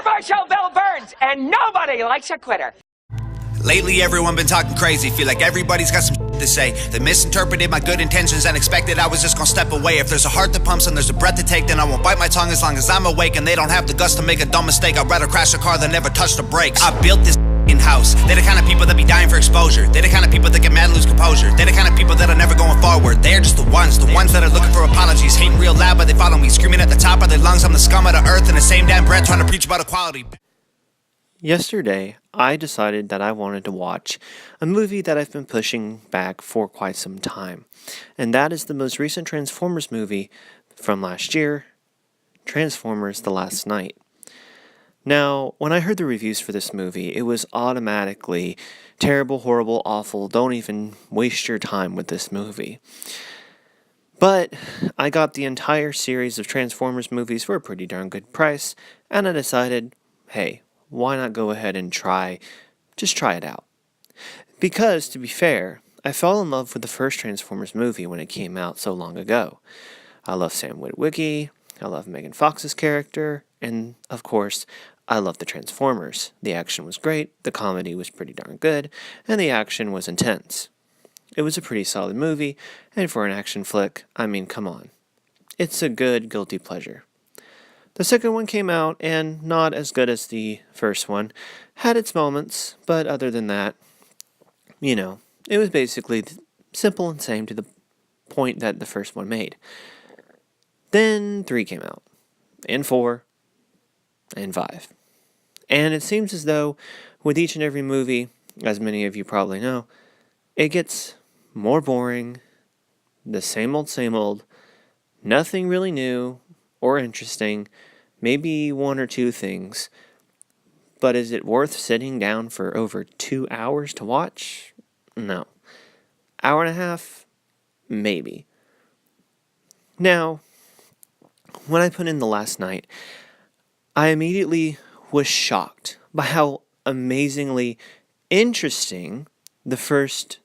Controversial Bill Burns, and nobody likes a quitter. Lately, everyone been talking crazy. Feel like everybody's got some to say. They misinterpreted my good intentions and expected I was just gonna step away. If there's a heart that pumps and there's a breath to take, then I won't bite my tongue as long as I'm awake. And they don't have the guts to make a dumb mistake. I'd rather crash a car than never touch the brakes. I built this in-house. They're the kind of people that be dying for exposure. They're the kind of people that get mad and lose composure. They're the kind of people that are never going forward. They're just the ones that are looking for apologies. Hating real loud, but they follow me. Screaming at the top of their lungs, I'm the scum of the earth. In the same damn breath, trying to preach about equality. Yesterday, I decided that I wanted to watch a movie that I've been pushing back for quite some time, and that is the most recent Transformers movie from last year, Transformers: The Last Knight. Now, when I heard the reviews for this movie, it was automatically terrible, horrible, awful, don't even waste your time with this movie. But I got the entire series of Transformers movies for a pretty darn good price, and I decided, hey, why not go ahead and just try it out? Because, to be fair, I fell in love with the first Transformers movie when it came out so long ago. I love Sam Witwicky, I love Megan Fox's character, and, of course, I love the Transformers. The action was great, the comedy was pretty darn good, and the action was intense. It was a pretty solid movie, and for an action flick, I mean, come on. It's a good guilty pleasure. The second one came out, and not as good as the first one. Had its moments, but other than that, it was basically simple and same to the point that the first one made. Then 3 came out, and 4, and 5. And it seems as though, with each and every movie, as many of you probably know, it gets more boring, the same old, nothing really new or interesting, maybe 1 or 2 things. But is it worth sitting down for over 2 hours to watch? No. Hour and a half? Maybe. Now, when I put in The Last Knight, I immediately was shocked by how amazingly interesting the first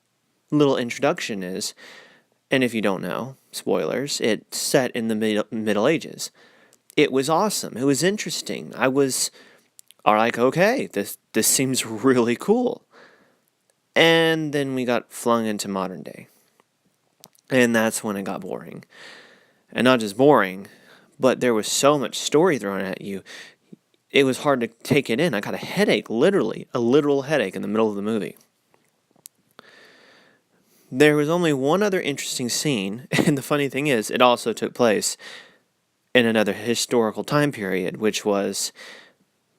little introduction is. And if you don't know, spoilers, it's set in the Middle Ages. It was awesome. It was interesting. I was like, okay, this seems really cool. And then we got flung into modern day. And that's when it got boring. And not just boring, but there was so much story thrown at you. It was hard to take it in. I got a headache, literally, a literal headache in the middle of the movie. There was only one other interesting scene, and the funny thing is, it also took place in another historical time period, which was,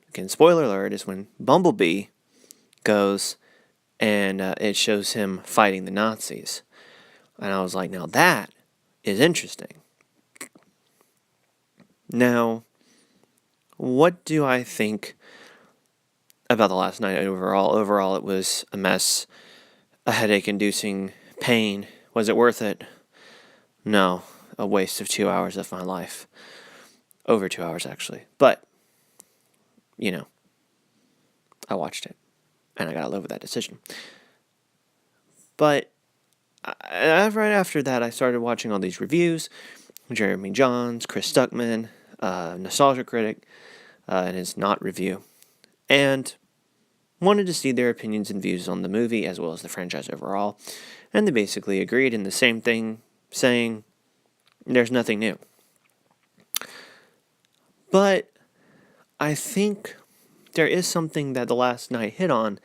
again, spoiler alert, is when Bumblebee goes and it shows him fighting the Nazis. And I was like, now that is interesting. Now, what do I think about The Last Knight overall? Overall, it was a mess, a headache-inducing pain. Was it worth it? No, a waste of 2 hours of my life. Over 2 hours, actually. But, I watched it, and I gotta live with that decision. But right after that, I started watching all these reviews. Jeremy Jahns, Chris Stuckman, Nostalgia Critic, and his Not review. And wanted to see their opinions and views on the movie, as well as the franchise overall. And they basically agreed in the same thing, saying there's nothing new. But I think there is something that The Last Knight hit on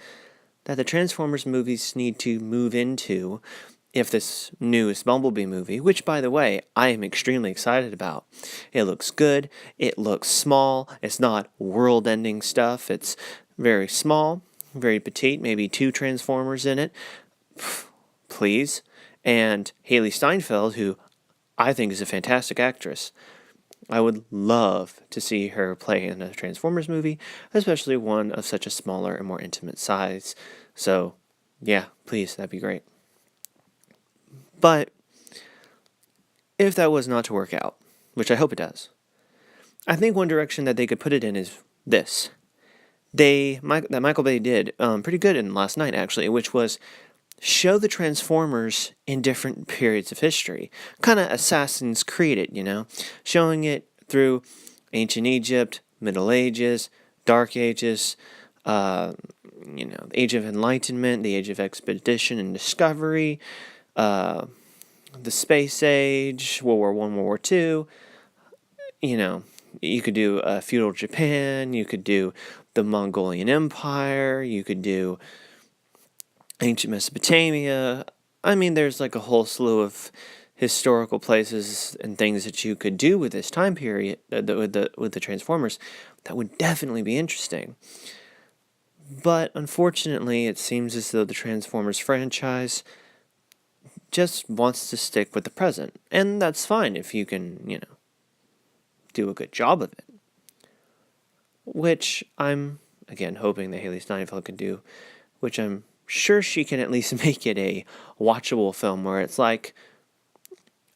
that the Transformers movies need to move into if this newest Bumblebee movie, which, by the way, I am extremely excited about. It looks good. It looks small. It's not world-ending stuff. It's very small, very petite, maybe 2 Transformers in it. Please. And Hailee Steinfeld, who I think is a fantastic actress. I would love to see her play in a Transformers movie, especially one of such a smaller and more intimate size. So, yeah, please, that'd be great. But if that was not to work out, which I hope it does, I think one direction that they could put it in is this. That Michael Bay did pretty good in Last Knight, actually, which was show the Transformers in different periods of history. Kind of Assassin's Creed it, showing it through ancient Egypt, Middle Ages, Dark Ages, the Age of Enlightenment, the Age of Expedition and Discovery, the Space Age, World War I, World War II. You could do feudal Japan, you could do the Mongolian Empire, you could do ancient Mesopotamia. I mean, there's like a whole slew of historical places and things that you could do with this time period with the Transformers that would definitely be interesting. But unfortunately, it seems as though the Transformers franchise just wants to stick with the present, and that's fine if you can, do a good job of it. Which I'm, again, hoping that Haley Steinfeld can do, which I'm sure she can at least make it a watchable film where it's like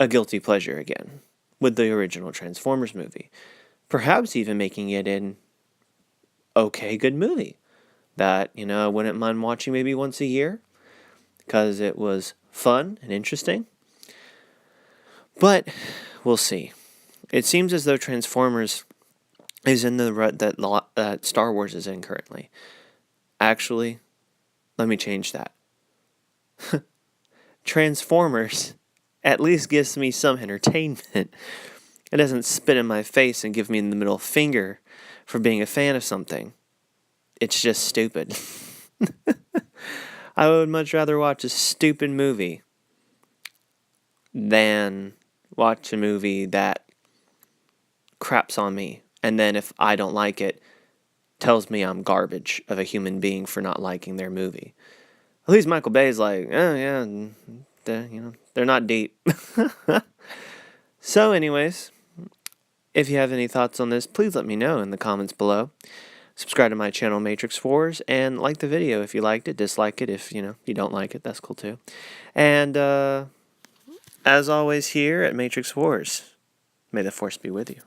a guilty pleasure again with the original Transformers movie. Perhaps even making it an okay, good movie that, I wouldn't mind watching maybe once a year because it was fun and interesting. But we'll see. It seems as though Transformers is in the rut that Star Wars is in currently. Actually, let me change that. Transformers at least gives me some entertainment. It doesn't spit in my face and give me the middle finger for being a fan of something. It's just stupid. I would much rather watch a stupid movie than watch a movie that craps on me, and then if I don't like it, tells me I'm garbage of a human being for not liking their movie. At least Michael Bay's like, oh yeah, they're not deep. So anyways, if you have any thoughts on this, please let me know in the comments below. Subscribe to my channel, Matrix Wars, and like the video if you liked it, dislike it if, you don't like it, that's cool too. And, as always here at Matrix Wars, may the Force be with you.